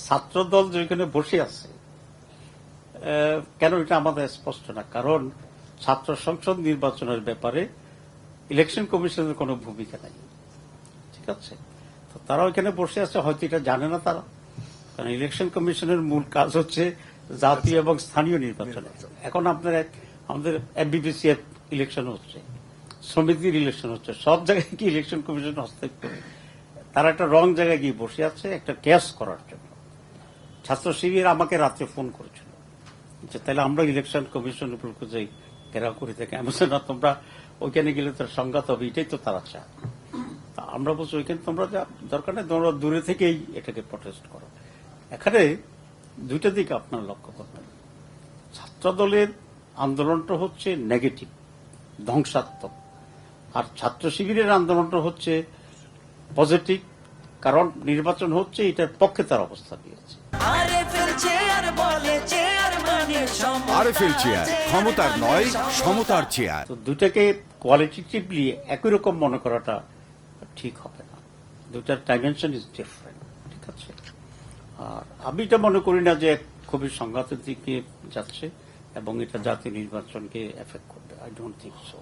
ছাত্রদল যেখানে বসে আছে কেন এটা আমাদের স্পষ্ট না, কারণ ছাত্র সংসদ নির্বাচনের ব্যাপারে ইলেকশন কমিশনের কোনো ভূমিকা নাই। ঠিক আছে, তো তারা ওইখানে বসে আছে, হয়তো এটা জানে না তারা, কারণ ইলেকশন কমিশনের মূল কাজ হচ্ছে জাতীয় এবং স্থানীয় নির্বাচন। এখন আমাদের এমবিবিসিএস ইলেকশন হচ্ছে, সমিতির ইলেকশন হচ্ছে, সব জায়গায় কি ইলেকশন কমিশন হস্তক্ষেপ করে? তারা একটা রং জায়গায় গিয়ে বসে আছে একটা ক্যাশ করার জন্য। ছাত্র শিবির আমাকে রাত্রে ফোন করেছিল যে তাহলে আমরা ইলেকশন কমিশন উপর যাই ঘেরাও করে থাকি, আমি বলছি না, তোমরা ওইখানে গেলে তার সংঘাত হবে, এটাই তো তারা চায়। আমরা বলছি ওইখানে তোমরা যা দরকার নেই, তোমরা দূরে থেকেই এটাকে প্রটেস্ট করো। এখানে দুইটা দিক আপনার লক্ষ্য করবেন। ছাত্রদলের আন্দোলনটা হচ্ছে নেগেটিভ, ধ্বংসাত্মক, আর ছাত্র শিবিরের আন্দোলনটা হচ্ছে পজিটিভ, কারণ নির্বাচন হচ্ছে, এটার পক্ষে তার অবস্থা নিয়েছে। আরএফএল চেয়ার, ক্ষমতার নয় সমতার চেয়ার। তো দুটাকে কোয়ালিটেটিভলি একই রকম মনে করাটা ঠিক হবে না, দুটার ডাইমেনশন ইজ ডিফারেন্ট। ঠিক আছে, আর আমি এটা মনে করি না যে খুবই সংঘাতের দিকে যাচ্ছে এবং এটা জাতীয় নির্বাচনকে এফেক্ট করবে। I don't think so.